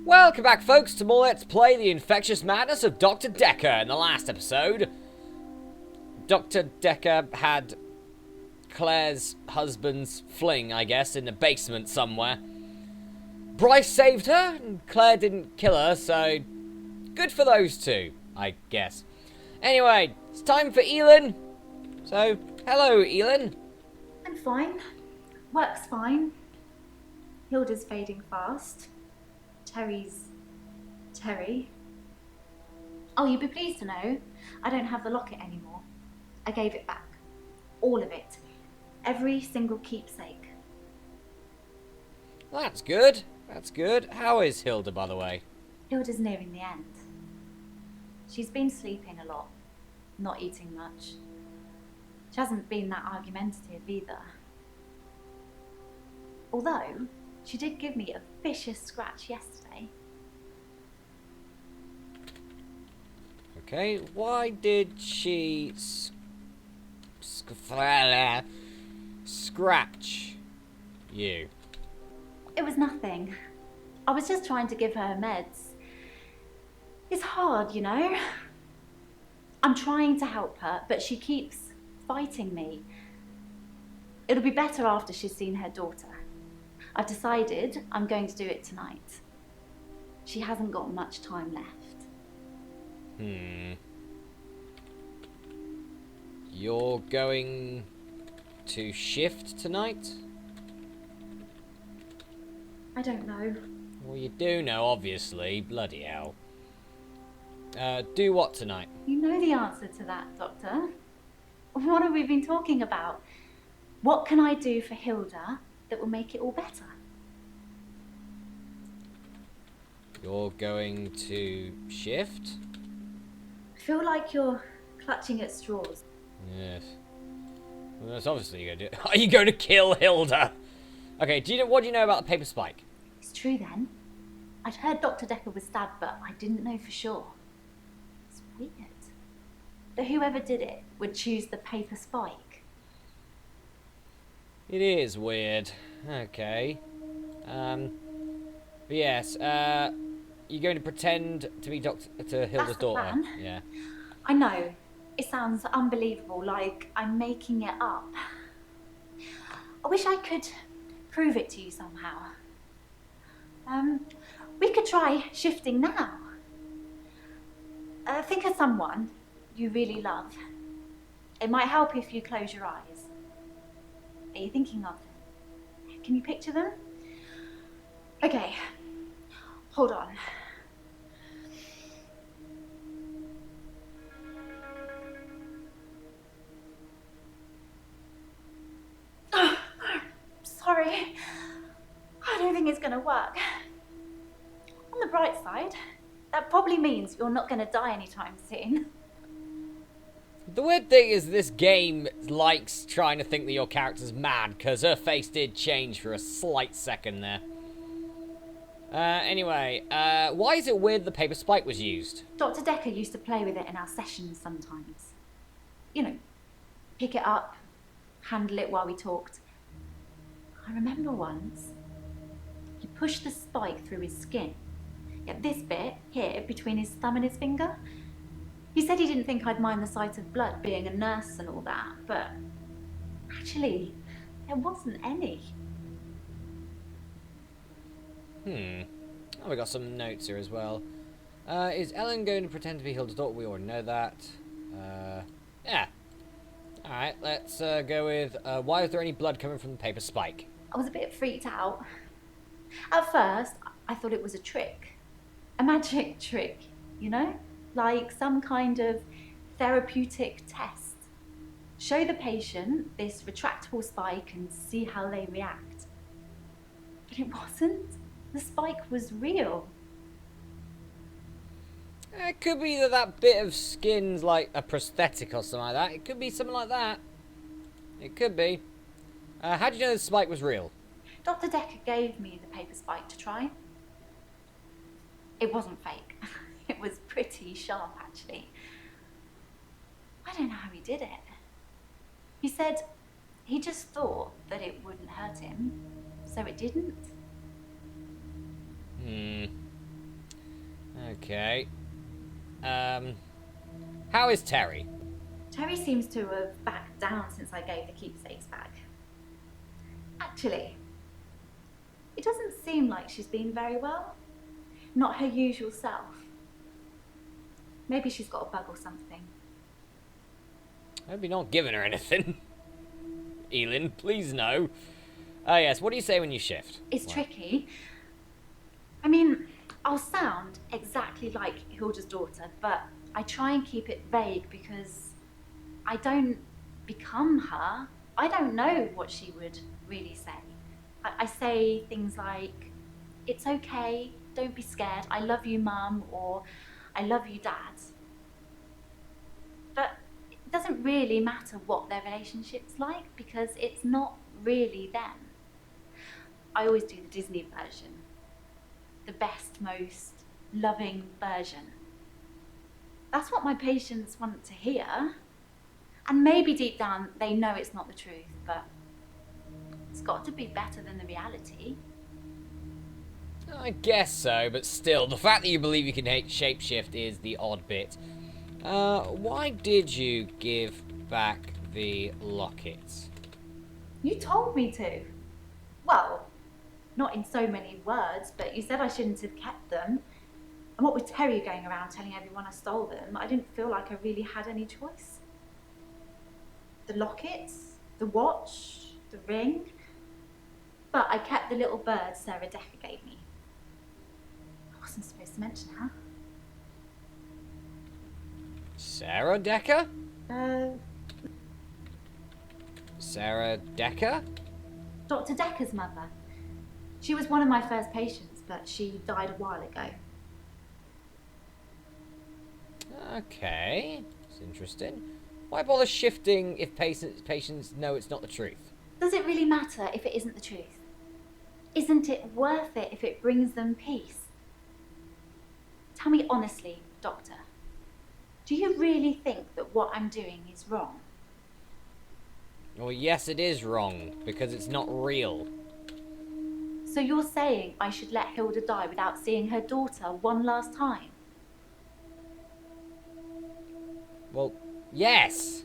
Welcome back, folks, to more Let's Play the Infectious Madness of Dr. Dekker. In the last episode, Dr. Dekker had Claire's husband's fling, I guess, in the basement somewhere. Bryce saved her, and Claire didn't kill her, so good for those two, I guess. Anyway, it's time for Elin. So, hello, Elin. I'm fine. Work's fine. Hilda's fading fast. Terry's... Terry. Oh, you'd be pleased to know I don't have the locket anymore. I gave it back. All of it. Every single keepsake. Well, that's good. That's good. How is Hilda, by the way? Hilda's nearing the end. She's been sleeping a lot, not eating much. She hasn't been that argumentative either. Although, she did give me a vicious scratch yesterday. Okay, why did she scratch you? It was nothing. I was just trying to give her meds. It's hard, you know? I'm trying to help her, but she keeps fighting me. It'll be better after she's seen her daughter. I've decided I'm going to do it tonight. She hasn't got much time left. You're going to shift tonight? I don't know. Well, you do know, obviously. Bloody hell. Do what tonight? You know the answer to that, Doctor. What have we been talking about? What can I do for Hilda that will make it all better? You're going to shift? I feel like you're clutching at straws. Yes. Well, that's obviously you're going to do. Are you going to kill Hilda? Okay, what do you know about the paper spike? It's true then. I'd heard Dr. Dekker was stabbed, but I didn't know for sure. It's weird that whoever did it would choose the paper spike. It is weird. Okay. But yes, you're going to pretend to be to Hilda's That's the daughter. plan. Yeah. I know. It sounds unbelievable, like I'm making it up. I wish I could prove it to you somehow. We could try shifting now. Think of someone you really love. It might help if you close your eyes. Are you thinking of them? Can you picture them? Okay, hold on. Sorry, I don't think it's going to work. On the bright side, that probably means you're not going to die anytime soon. The weird thing is this game likes trying to think that your character's mad, because her face did change for a slight second there. Anyway, why is it weird the paper spike was used? Dr. Dekker used to play with it in our sessions sometimes. You know, pick it up, handle it while we talked. I remember once, he pushed the spike through his skin. Yet this bit, here, between his thumb and his finger. He said he didn't think I'd mind the sight of blood, being a nurse and all that, but actually, there wasn't any. Oh, we got some notes here as well. Is Ellen going to pretend to be Hilda's daughter? We already know that. Yeah. Alright, let's go with, why is there any blood coming from the paper spike? I was a bit freaked out. At first, I thought it was a trick. A magic trick, you know? Like some kind of therapeutic test. Show the patient this retractable spike and see how they react. But it wasn't. The spike was real. It could be that bit of skin's like a prosthetic or something like that. It could be something like that. It could be. How do you know the spike was real? Dr. Dekker gave me the paper spike to try. It wasn't fake. It was pretty sharp, actually. I don't know how he did it. He said he just thought that it wouldn't hurt him, so it didn't. Okay. How is Terry? Terry seems to have backed down since I gave the keepsakes back. Actually, it doesn't seem like she's been very well. Not her usual self. Maybe she's got a bug or something. I hope you're not giving her anything. Elin, please no. Oh yes, what do you say when you shift? It's tricky. I mean, I'll sound exactly like Hilda's daughter, but I try and keep it vague because I don't become her. I don't know what she would really say. I say things like, it's okay, don't be scared, I love you, Mum, or I love you, Dad. But it doesn't really matter what their relationship's like because it's not really them. I always do the Disney version. The best, most loving version. That's what my patients want to hear. And maybe deep down they know it's not the truth, but it's got to be better than the reality. I guess so, but still, the fact that you believe you can shapeshift is the odd bit. Why did you give back the lockets? You told me to. Well, not in so many words, but you said I shouldn't have kept them. And what with Terry going around telling everyone I stole them, I didn't feel like I really had any choice. The lockets, the watch, the ring. But I kept the little bird Sarah Dekker gave me. I wasn't supposed to mention her. Sarah Dekker? Sarah Dekker? Dr. Dekker's mother. She was one of my first patients, but she died a while ago. Okay, it's interesting. Why bother shifting if patients know it's not the truth? Does it really matter if it isn't the truth? Isn't it worth it if it brings them peace? Tell me honestly, Doctor, do you really think that what I'm doing is wrong? Well, yes, it is wrong, because it's not real. So you're saying I should let Hilda die without seeing her daughter one last time? Well, yes.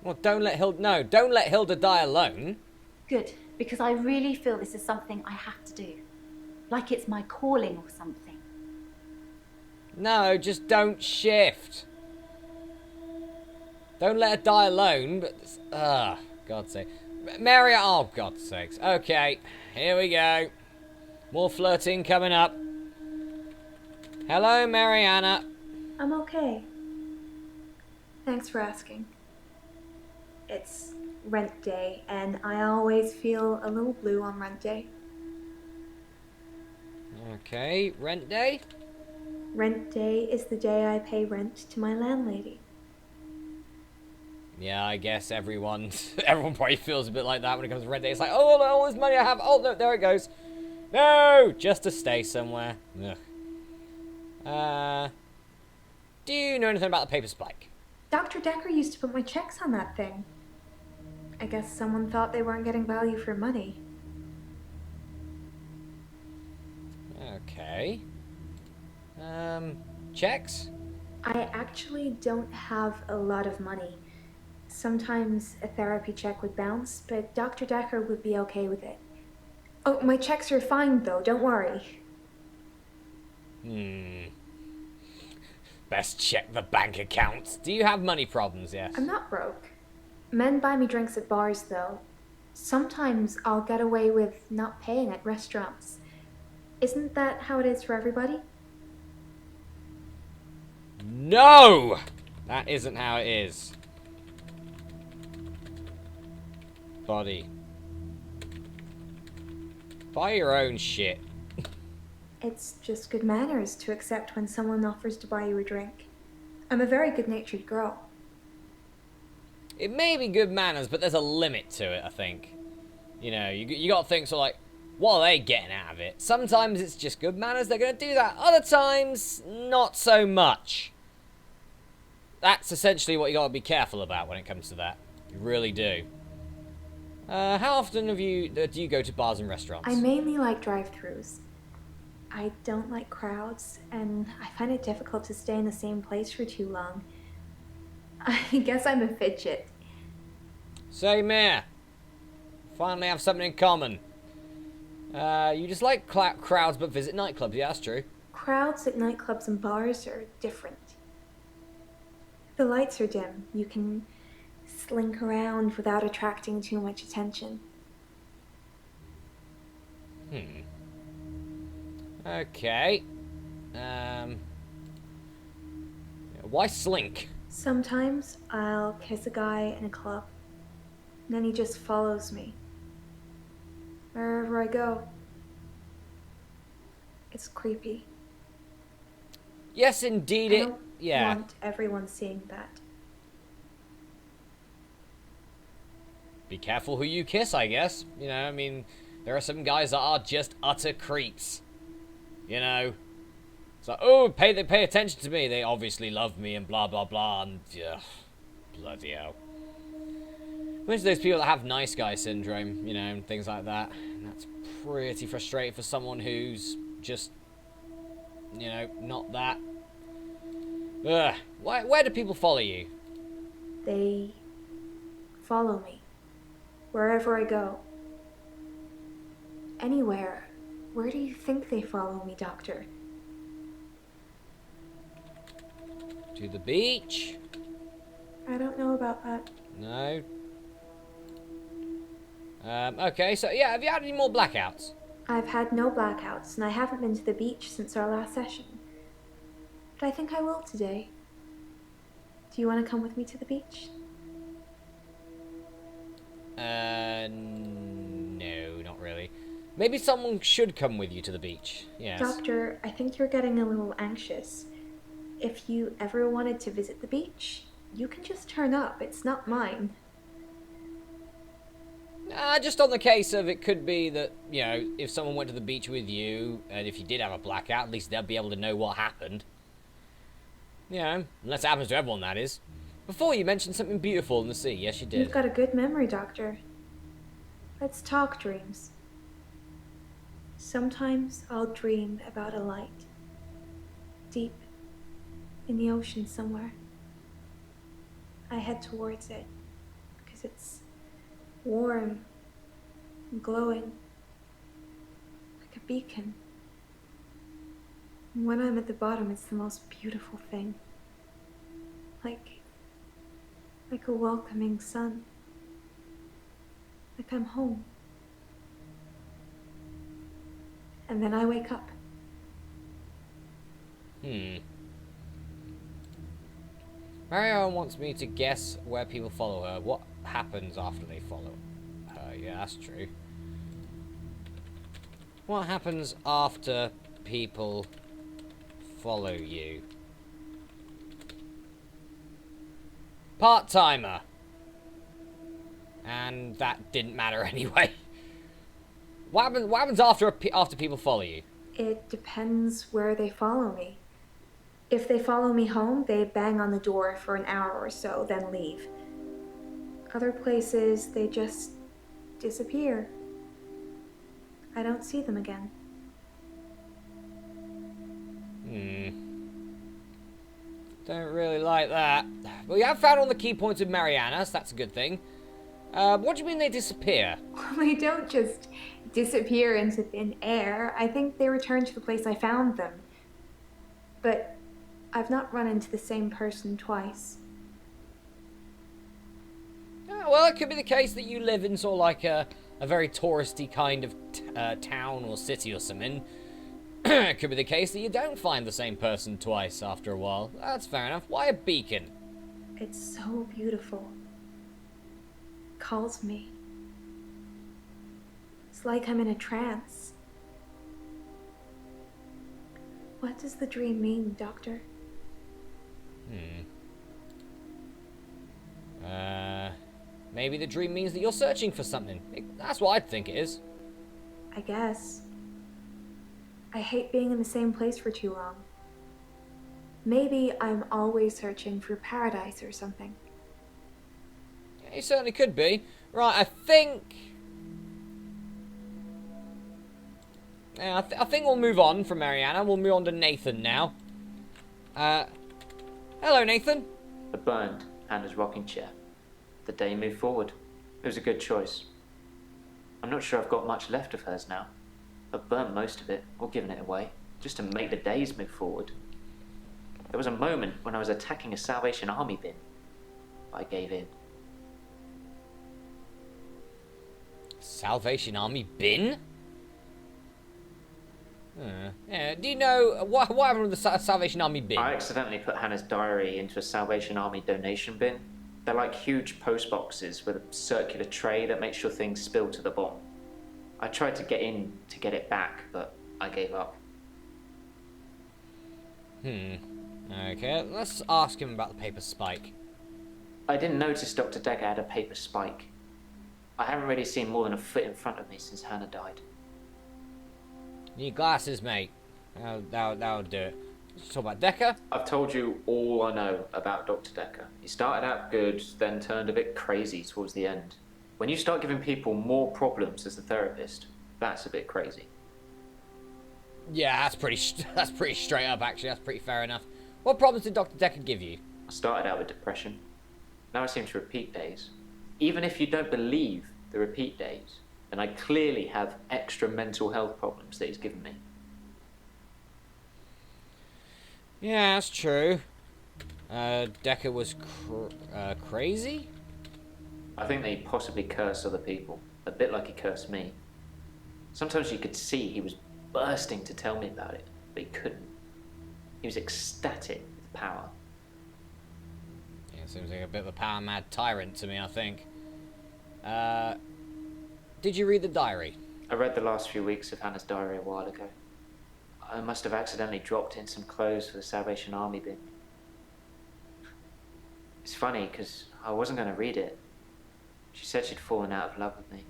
Well, don't let Hilda die alone. Good, because I really feel this is something I have to do. Like it's my calling or something. No, just don't shift. Don't let her die alone, but... God's sake. Mary, oh, God's sakes. Okay, here we go. More flirting coming up. Hello, Mariana. I'm okay. Thanks for asking. It's rent day, and I always feel a little blue on rent day. Okay, rent day? Rent day is the day I pay rent to my landlady. Yeah, I guess everyone probably feels a bit like that when it comes to rent day. It's like, oh, all this money I have. Oh, no, there it goes. No, just to stay somewhere. Ugh. Do you know anything about the paper spike? Dr. Dekker used to put my checks on that thing. I guess someone thought they weren't getting value for money. Okay. Checks? I actually don't have a lot of money. Sometimes a therapy check would bounce, but Dr. Dekker would be okay with it. Oh, my checks are fine though, don't worry. Best check the bank accounts. Do you have money problems, yes? I'm not broke. Men buy me drinks at bars though. Sometimes I'll get away with not paying at restaurants. Isn't that how it is for everybody? No! That isn't how it is. Body. Buy your own shit. It's just good manners to accept when someone offers to buy you a drink. I'm a very good-natured girl. It may be good manners, but there's a limit to it, I think. You know, you got to think, sort of like, what are they getting out of it? Sometimes it's just good manners, they're going to do that. Other times, not so much. That's essentially what you got to be careful about when it comes to that. You really do. How often do you go to bars and restaurants? I mainly like drive-thrus. I don't like crowds, and I find it difficult to stay in the same place for too long. I guess I'm a fidget. Same here. Finally have something in common. You just like crowds but visit nightclubs. Yeah, that's true. Crowds at nightclubs and bars are different. The lights are dim. You can slink around without attracting too much attention. Okay. Why slink? Sometimes I'll kiss a guy in a club, and then he just follows me. Wherever I go. It's creepy. Yes, indeed. I don't Yeah. want everyone seeing that. Be careful who you kiss, I guess. You know, I mean, there are some guys that are just utter creeps. You know? It's like, oh, they pay attention to me. They obviously love me and blah, blah, blah. And, bloody hell. There's those people that have nice guy syndrome, you know, and things like that. And that's pretty frustrating for someone who's just, you know, not that. Ugh. Where do people follow you? They follow me. Wherever I go. Anywhere. Where do you think they follow me, Doctor? To the beach? I don't know about that. No. Okay, so yeah, have you had any more blackouts? I've had no blackouts, and I haven't been to the beach since our last session. But I think I will today. Do you want to come with me to the beach? No, not really. Maybe someone should come with you to the beach. Yes. Doctor, I think you're getting a little anxious. If you ever wanted to visit the beach, you can just turn up. It's not mine. Just on the case of it could be that, you know, if someone went to the beach with you, and if you did have a blackout, at least they'll be able to know what happened. You know, unless it happens to everyone, that is. Before you mentioned something beautiful in the sea. Yes, you did. You've got a good memory, Doctor. Let's talk dreams. Sometimes I'll dream about a light. Deep in the ocean somewhere. I head towards it because it's warm and glowing like a beacon. And when I'm at the bottom, it's the most beautiful thing. Like a welcoming sun. Like I'm home. And then I wake up. Marianne wants me to guess where people follow her. What happens after they follow her? Yeah, that's true. What happens after people follow you? Part-timer. And that didn't matter anyway. What happens after people follow you? It depends where they follow me. If they follow me home, they bang on the door for an hour or so, then leave. Other places, they just disappear. I don't see them again. Don't really like that. Well, you have found all the key points of Mariana, so that's a good thing. What do you mean they disappear? Well, they don't just disappear into thin air. I think they return to the place I found them. But I've not run into the same person twice. Well, it could be the case that you live in sort of like a very touristy kind of town or city or something. It could be the case that you don't find the same person twice after a while. That's fair enough. Why a beacon? It's so beautiful. It calls me. It's like I'm in a trance. What does the dream mean, Doctor? Maybe the dream means that you're searching for something. That's what I'd think it is. I guess. I hate being in the same place for too long. Maybe I'm always searching for paradise or something. Yeah, you certainly could be. Right, I think Yeah, I think we'll move on from Mariana. We'll move on to Nathan now. Hello, Nathan. A burned Hannah's rocking chair. The day moved forward. It was a good choice. I'm not sure I've got much left of hers now. I've burnt most of it, or given it away, just to make the days move forward. There was a moment when I was attacking a Salvation Army bin. I gave in. Salvation Army bin? Yeah. Do you know what happened with the Salvation Army bin? I accidentally put Hannah's diary into a Salvation Army donation bin. They're like huge post boxes with a circular tray that makes sure things spill to the bottom. I tried to get in to get it back, but I gave up. Okay, let's ask him about the paper spike. I didn't notice Dr. Dekker had a paper spike. I haven't really seen more than a foot in front of me since Hannah died. Need glasses, mate. That'll do it. Let's talk about Dekker. I've told you all I know about Dr. Dekker. He started out good, then turned a bit crazy towards the end. When you start giving people more problems as a therapist, that's a bit crazy. Yeah, that's pretty straight up, actually. That's pretty fair enough. What problems did Dr. Dekker give you? I started out with depression. Now I seem to repeat days. Even if you don't believe the repeat days, then I clearly have extra mental health problems that he's given me. Yeah, that's true. Dekker was crazy? I think that he possibly cursed other people, a bit like he cursed me. Sometimes you could see he was bursting to tell me about it, but he couldn't. He was ecstatic with power. Yeah, seems like a bit of a power-mad tyrant to me, I think. Did you read the diary? I read the last few weeks of Hannah's diary a while ago. I must have accidentally dropped in some clothes for the Salvation Army bin. It's funny, because I wasn't going to read it. She said she'd fallen out of love with me.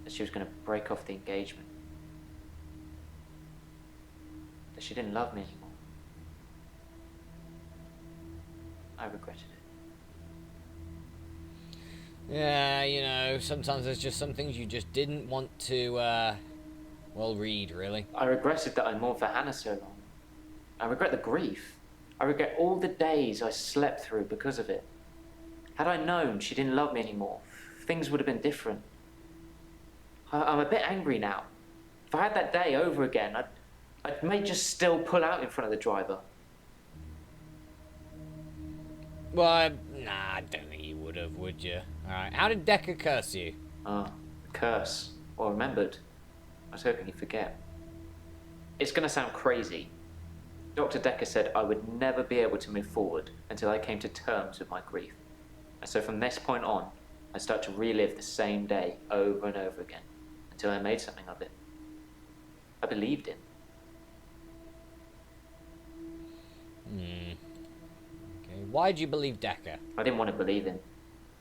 That she was going to break off the engagement. That she didn't love me anymore. I regretted it. Yeah, you know, sometimes there's just some things you just didn't want to, well, read, really. I regretted that I mourned for Hannah so long. I regret the grief. I regret all the days I slept through because of it. Had I known she didn't love me anymore, things would have been different. I'm a bit angry now. If I had that day over again, I may just still pull out in front of the driver. Well, nah, I don't think you would have, would you? Alright, how did Dekker curse you? Ah, curse. Or remembered. I was hoping you'd forget. It's gonna sound crazy. Dr. Dekker said I would never be able to move forward until I came to terms with my grief. And so from this point on, I start to relive the same day over and over again until I made something of it. I believed him. Okay, why do you believe Dekker? I didn't want to believe him.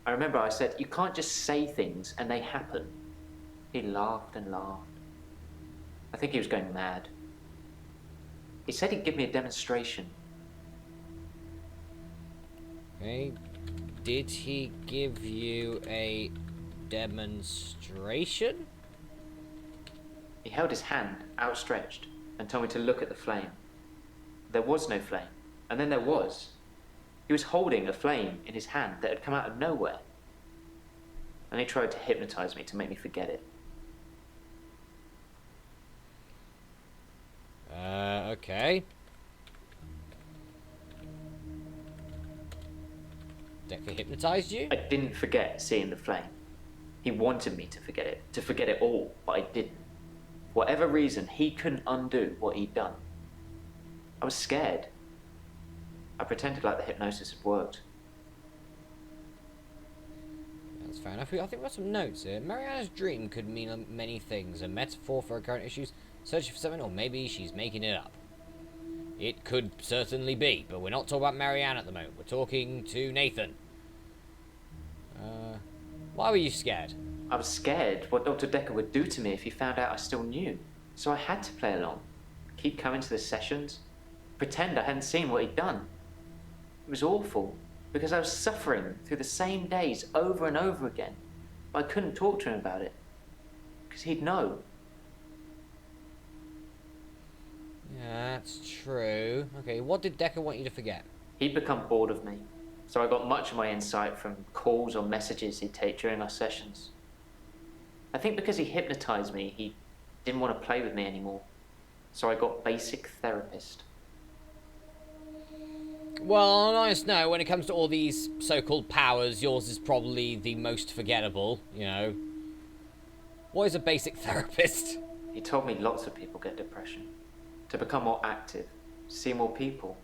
I remember I said, you can't just say things and they happen. He laughed and laughed. I think he was going mad. He said he'd give me a demonstration. Okay, did he give you a demonstration? He held his hand outstretched and told me to look at the flame. There was no flame, and then there was. He was holding a flame in his hand that had come out of nowhere. And he tried to hypnotize me to make me forget it. Okay. Dekker hypnotized you? I didn't forget seeing the flame. He wanted me to forget it all, but I didn't. For whatever reason, he couldn't undo what he'd done. I was scared. I pretended like the hypnosis had worked. That's fair enough. I think we've got some notes here. Mariana's dream could mean many things. A metaphor for her current issues, searching for something, or maybe she's making it up. It could certainly be, but we're not talking about Mariana at the moment. We're talking to Nathan. Why were you scared? I was scared what Dr. Dekker would do to me if he found out I still knew. So I had to play along. Keep coming to the sessions. Pretend I hadn't seen what he'd done. It was awful, because I was suffering through the same days over and over again. But I couldn't talk to him about it, because he'd know. true. Okay, what did Dekker want you to forget? He'd become bored of me, so I got much of my insight from calls or messages he'd take during our sessions. I think because he hypnotized me, he didn't want to play with me anymore, so I got basic therapist. Well, on an honest note, when it comes to all these so-called powers, yours is probably the most forgettable, you know. What is a basic therapist? He told me lots of people get depression, to become more active, see more people.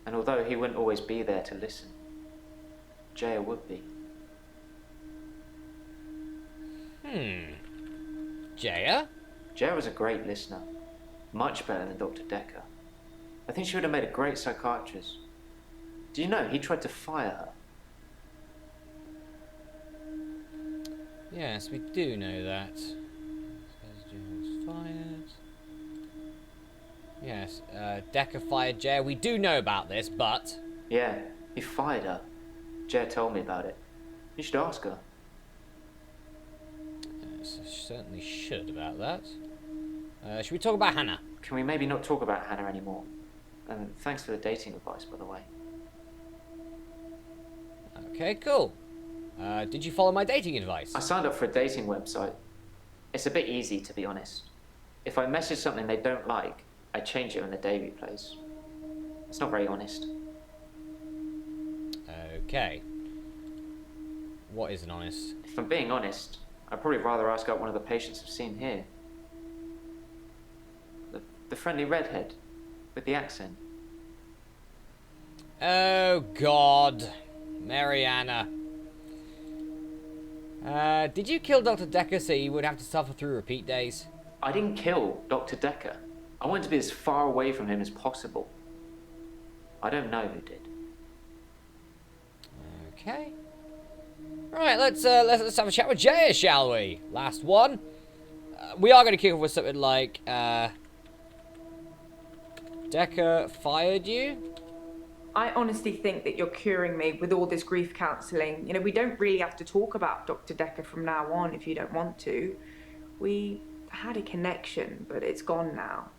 And although he wouldn't always be there to listen, Jaya would be. Jaya? Jaya was a great listener, much better than Dr. Dekker. I think she would have made a great psychiatrist. Do you know, he tried to fire her. Yes, we do know that. Jaya was fired. Yes, Dekker fired Jaya. We do know about this, but... Yeah, he fired her. Jaya told me about it. You should ask her. Yes, I certainly should about that. Should we talk about Hannah? Can we maybe not talk about Hannah anymore? And thanks for the dating advice, by the way. Okay, cool. Did you follow my dating advice? I signed up for a dating website. It's a bit easy, to be honest. If I message something they don't like, I change it when the day replays. It's not very honest. Okay. What isn't honest? If I'm being honest, I'd probably rather ask out one of the patients I've seen here. The friendly redhead, with the accent. Oh, God. Mariana. Did you kill Dr. Dekker so you would have to suffer through repeat days? I didn't kill Dr. Dekker. I wanted to be as far away from him as possible. I don't know who did. Okay. Right, let's have a chat with Jaya, shall we? Last one. We are going to kick off with something like, Dekker fired you? I honestly think that you're curing me with all this grief counselling. You know, we don't really have to talk about Dr. Dekker from now on if you don't want to. We had a connection, but it's gone now.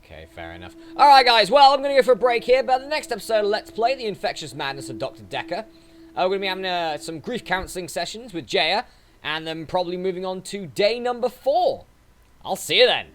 Okay, fair enough. Alright, guys, well, I'm going to go for a break here, but the next episode, let's play The Infectious Madness of Dr. Dekker. We're going to be having some grief counselling sessions with Jaya, and then probably moving on to day number 4. I'll see you then.